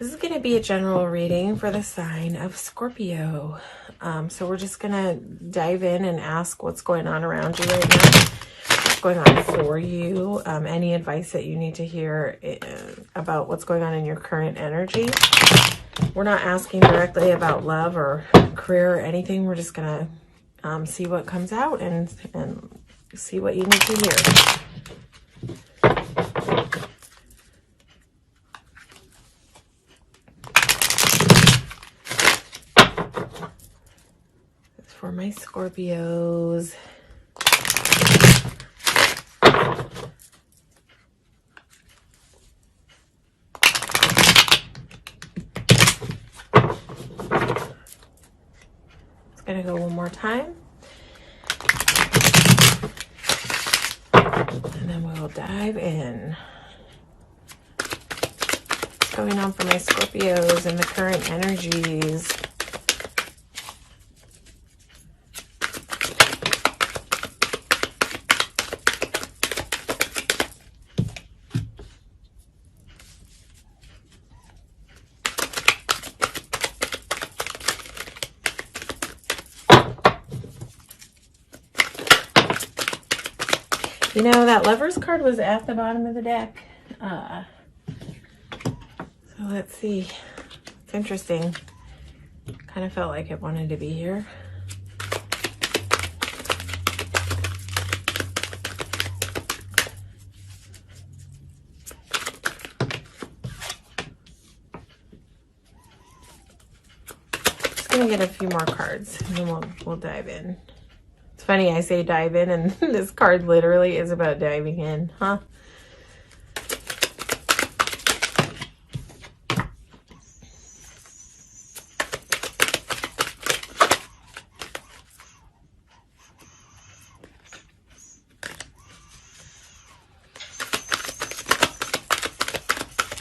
This is going to be a general reading for the sign of Scorpio. So we're just going to dive in and ask what's going on around you right now. What's going on for you. Any advice that you need to hear about what's going on in your current energy. We're not asking directly about love or career or anything. We're just going to see what comes out and see what you need to hear. For my Scorpios. It's going to go one more time. And then we'll dive in. What's going on for my Scorpios and the current energies? You know, that Lovers card was at the bottom of the deck. So let's see. It's interesting. Kind of felt like it wanted to be here. Just gonna get a few more cards and then we'll dive in. It's funny, I say dive in, and this card literally is about diving in, huh?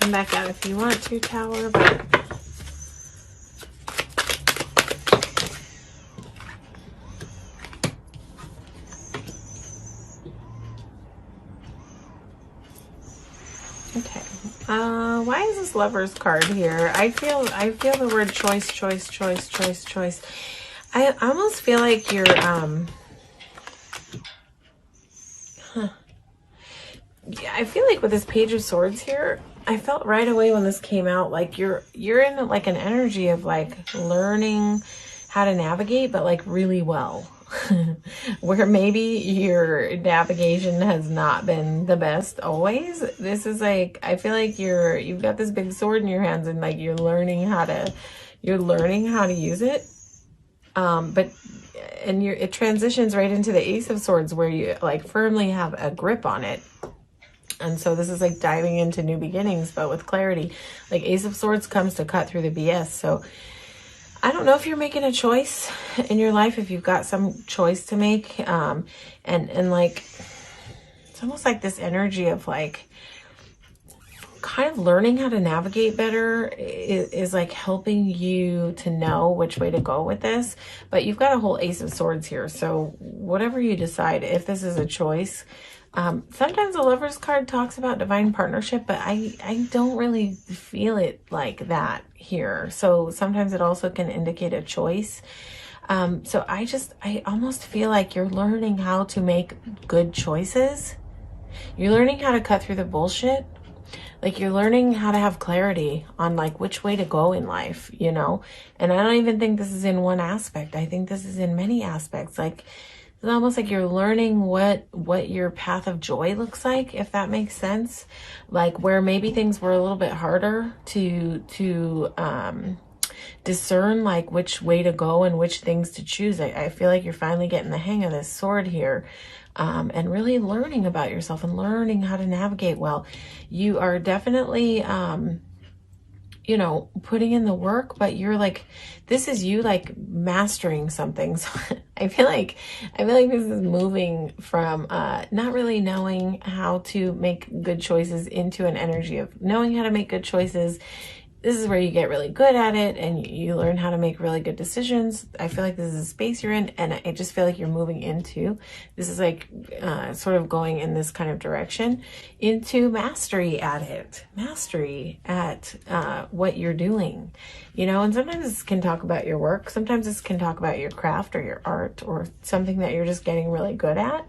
Come back out if you want to, Tower, but okay. Why is this Lovers card here? I feel the word choice. I almost feel like you're yeah, I feel like with this Page of Swords here, I felt right away when this came out like you're in like an energy of like learning how to navigate, but like really well. Where maybe your navigation has not been the best always. This is like, I feel like you've got this big sword in your hands and like you're learning how to use it. It transitions right into the Ace of Swords where you like firmly have a grip on it. And so this is like diving into new beginnings, but with clarity. Like Ace of Swords comes to cut through the BS. So I don't know if you're making a choice in your life, if you've got some choice to make. And like, it's almost like this energy of like kind of learning how to navigate better is like helping you to know which way to go with this. But you've got a whole Ace of Swords here. So whatever you decide, if this is a choice, sometimes the Lovers card talks about divine partnership, but I don't really feel it like that here. So sometimes it also can indicate a choice. So I almost feel like you're learning how to make good choices. You're learning how to cut through the bullshit. Like you're learning how to have clarity on like which way to go in life, you know? And I don't even think this is in one aspect. I think this is in many aspects. Like, it's almost like you're learning what your path of joy looks like, if that makes sense. Like where maybe things were a little bit harder to discern like which way to go and which things to choose. I feel like you're finally getting the hang of this sword here. And really learning about yourself and learning how to navigate well. You are definitely you know, putting in the work, but you're like, this is you like mastering something. So I feel like this is moving from not really knowing how to make good choices into an energy of knowing how to make good choices this is where you get really good at it and you learn how to make really good decisions. I feel like this is a space you're in, and I just feel like you're moving into, this is like sort of going in this kind of direction into mastery at it, mastery at what you're doing, you know. And sometimes this can talk about your work. Sometimes this can talk about your craft or your art or something that you're just getting really good at.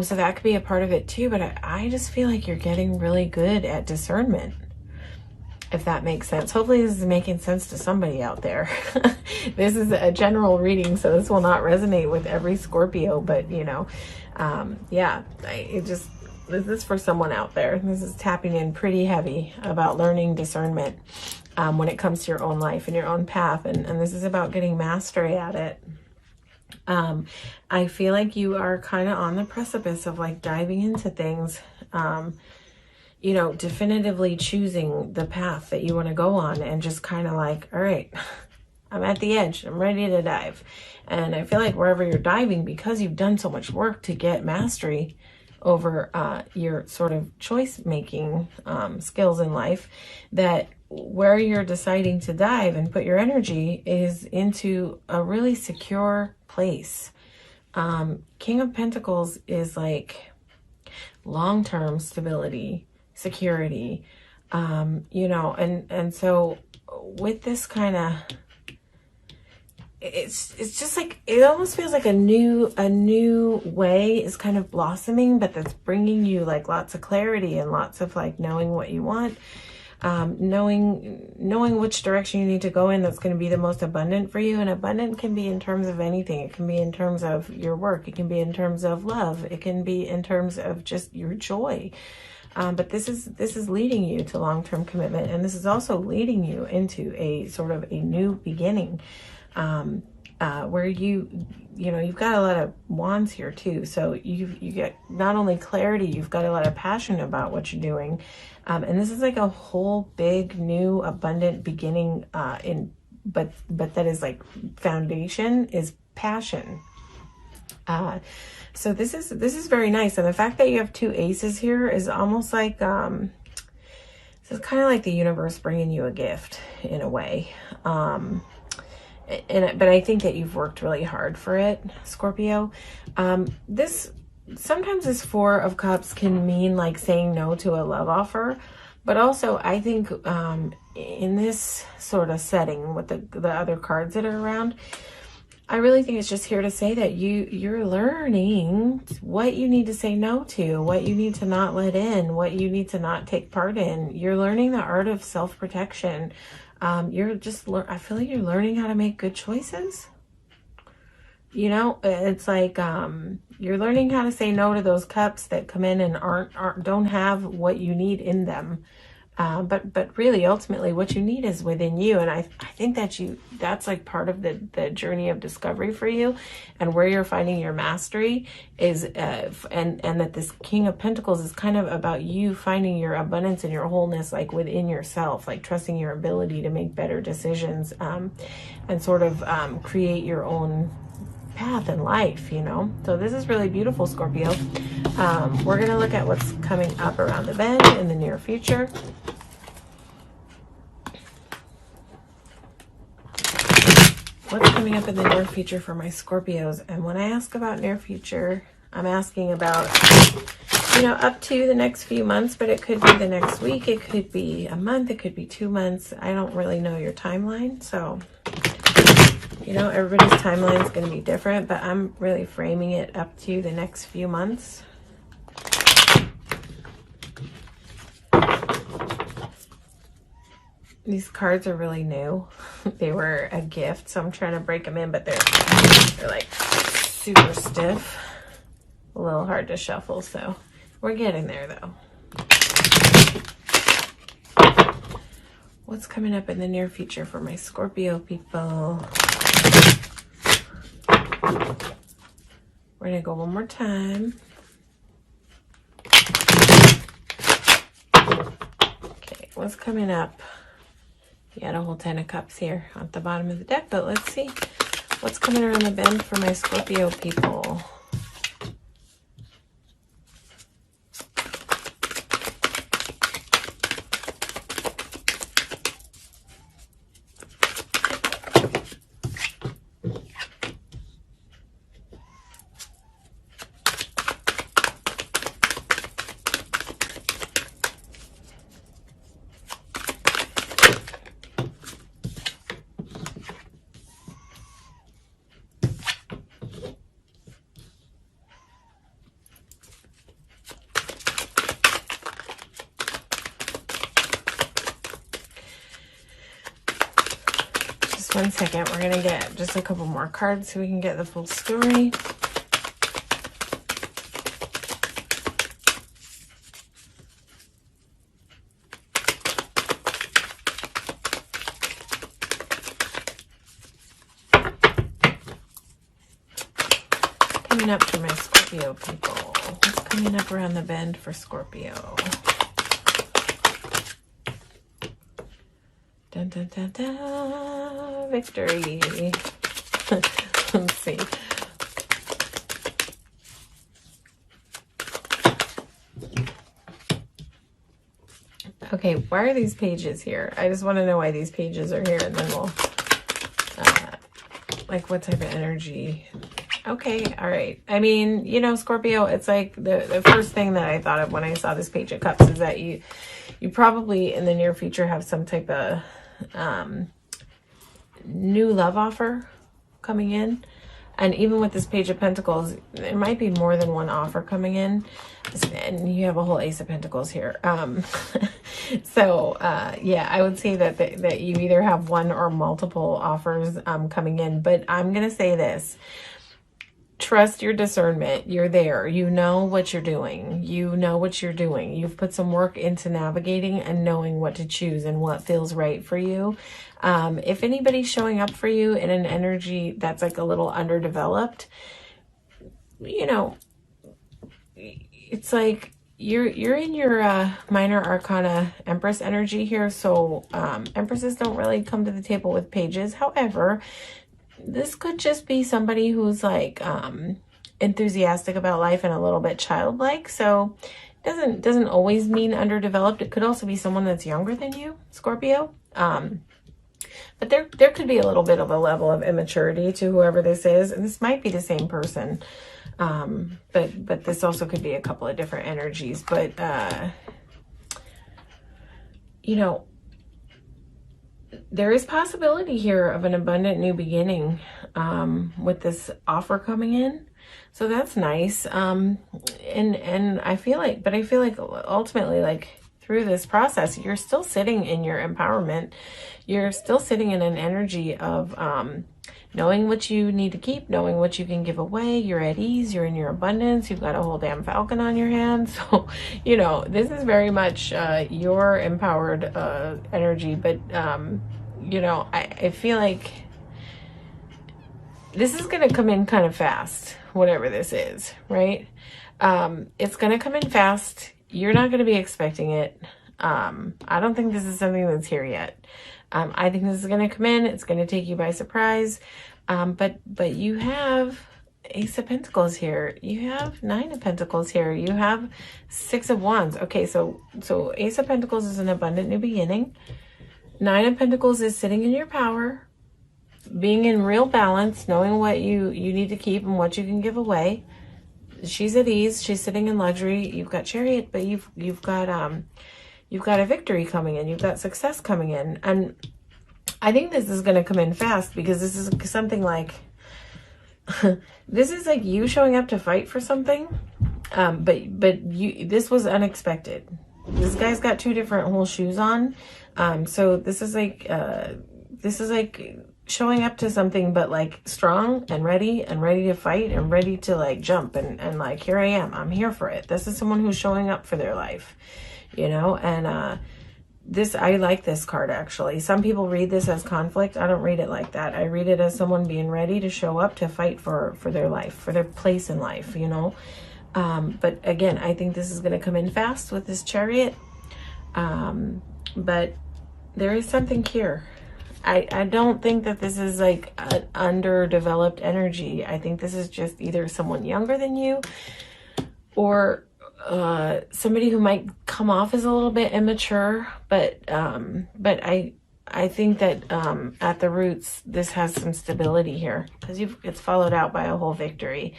So that could be a part of it too, but I just feel like you're getting really good at discernment, if that makes sense. Hopefully this is making sense to somebody out there. This is a general reading, so this will not resonate with every Scorpio, but you know, yeah, this is for someone out there. This is tapping in pretty heavy about learning discernment when it comes to your own life and your own path, and this is about getting mastery at it. I feel like you are kind of on the precipice of like diving into things, you know, definitively choosing the path that you want to go on, and just kind of like, all right, I'm at the edge, I'm ready to dive. And I feel like wherever you're diving, because you've done so much work to get mastery over your sort of choice making skills in life, that where you're deciding to dive and put your energy is into a really secure place. King of Pentacles is like long-term stability, security, you know, and so with this kind of, it's just like, it almost feels like a new way is kind of blossoming, but that's bringing you like lots of clarity and lots of like knowing what you want, knowing which direction you need to go in that's going to be the most abundant for you. And abundant can be in terms of anything. It can be in terms of your work, it can be in terms of love, it can be in terms of just your joy. But this is leading you to long-term commitment, and this is also leading you into a sort of a new beginning, where you know, you've got a lot of wands here too. So you get not only clarity, you've got a lot of passion about what you're doing, and this is like a whole big new abundant beginning. But that is like foundation is passion. So this is very nice. And the fact that you have two aces here is almost like, this is kind of like the universe bringing you a gift in a way. But I think that you've worked really hard for it, Scorpio. Sometimes this Four of Cups can mean like saying no to a love offer, but also I think, in this sort of setting with the other cards that are around, I really think it's just here to say that you're learning what you need to say no to, what you need to not let in, what you need to not take part in. You're learning the art of self-protection. I feel like you're learning how to make good choices. You know, it's like, you're learning how to say no to those cups that come in and don't have what you need in them. But really, ultimately, what you need is within you. And I think that that's like part of the journey of discovery for you, and where you're finding your mastery is, and that this King of Pentacles is kind of about you finding your abundance and your wholeness, like within yourself, like trusting your ability to make better decisions, and sort of, create your own path in life, you know. So this is really beautiful, Scorpio. We're going to look at what's coming up around the bend in the near future. What's coming up in the near future for my Scorpios? And when I ask about near future, I'm asking about, you know, up to the next few months, but it could be the next week, it could be a month, it could be 2 months. I don't really know your timeline, so you know, everybody's timeline is going to be different, but I'm really framing it up to the next few months. These cards are really new. They were a gift, so I'm trying to break them in, but they're like super stiff. A little hard to shuffle, so we're getting there though. What's coming up in the near future for my Scorpio people? We're going to go one more time. Okay, what's coming up? You got a whole 10 of Cups here at the bottom of the deck, but let's see what's coming around the bend for my Scorpio people. 1 second. We're going to get just a couple more cards so we can get the full story. Coming up for my Scorpio people. What's coming up around the bend for Scorpio? Dun, dun, dun, dun. Victory. Let's see. Okay, why are these pages here? I just want to know why these pages are here, and then we'll, like, what type of energy. Okay, all right. I mean, you know, Scorpio, it's like the first thing that I thought of when I saw this Page of Cups is that you probably in the near future have some type of new love offer coming in. And even with this Page of Pentacles, there might be more than one offer coming in. And you have a whole Ace of Pentacles here. Yeah, I would say that you either have one or multiple offers coming in. But I'm going to say this. Trust your discernment. You're there. You know what you're doing. You know what you're doing. You've put some work into navigating and knowing what to choose and what feels right for you. If anybody's showing up for you in an energy that's like a little underdeveloped, you know, it's like you're in your minor arcana Empress energy here. So Empresses don't really come to the table with pages. However, this could just be somebody who's like enthusiastic about life and a little bit childlike. So it doesn't always mean underdeveloped. It could also be someone that's younger than you, Scorpio. But there could be a little bit of a level of immaturity to whoever this is, and this might be the same person. But this also could be a couple of different energies. But you know, there is possibility here of an abundant new beginning with this offer coming in. So that's nice. And I feel like ultimately, like through this process, you're still sitting in your empowerment. You're still sitting in an energy of knowing what you need to keep, knowing what you can give away. You're at ease. You're in your abundance. You've got a whole damn falcon on your hands. So, you know, this is very much your empowered energy. But, you know, I feel like this is going to come in kind of fast, whatever this is, right? It's going to come in fast. You're not going to be expecting it. I don't think this is something that's here yet. I think this is going to come in. It's going to take you by surprise. But you have Ace of Pentacles here. You have 9 of Pentacles here. You have 6 of Wands. Okay, so Ace of Pentacles is an abundant new beginning. 9 of Pentacles is sitting in your power, being in real balance, knowing what you need to keep and what you can give away. She's at ease. She's sitting in luxury. You've got Chariot, but you've got a victory coming in. You've got success coming in. And I think this is going to come in fast because this is something like, this is like you showing up to fight for something. But this was unexpected. This guy's got 2 different whole shoes on. So this is like showing up to something, but like strong and ready to fight and ready to like jump and like, here I am. I'm here for it. This is someone who's showing up for their life. You know, and I like this card actually. Some people read this as conflict. I don't read it like that. I read it as someone being ready to show up to fight for their life, for their place in life, you know. But again, I think this is going to come in fast with this Chariot. But there is something here. I don't think that this is like an underdeveloped energy. I think this is just either someone younger than you or somebody who might come off as a little bit immature, but I think that at the roots this has some stability here because it's followed out by a whole victory.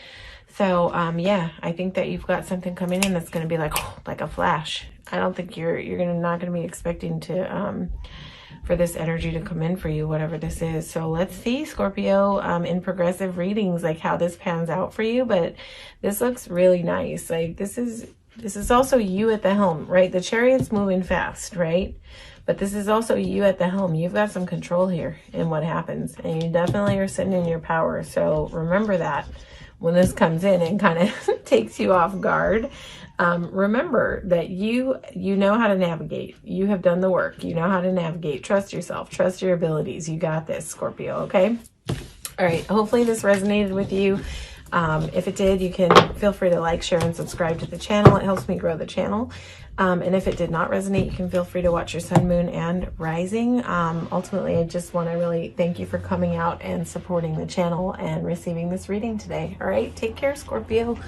So yeah, I think that you've got something coming in that's going to be like a flash. I don't think you're not going to be expecting to for this energy to come in for you, whatever this is. So let's see, Scorpio, in progressive readings, like how this pans out for you. But this looks really nice. Like this is also you at the helm, right? The Chariot's moving fast, right? But this is also you at the helm. You've got some control here in what happens, and you definitely are sitting in your power. So remember that when this comes in and kind of takes you off guard. Remember that you know how to navigate. You have done the work. You know how to navigate. Trust yourself. Trust your abilities. You got this, Scorpio, okay? All right. Hopefully this resonated with you. If it did, you can feel free to like, share, and subscribe to the channel. It helps me grow the channel. And if it did not resonate, you can feel free to watch your sun, moon, and rising. Ultimately, I just want to really thank you for coming out and supporting the channel and receiving this reading today. All right. Take care, Scorpio.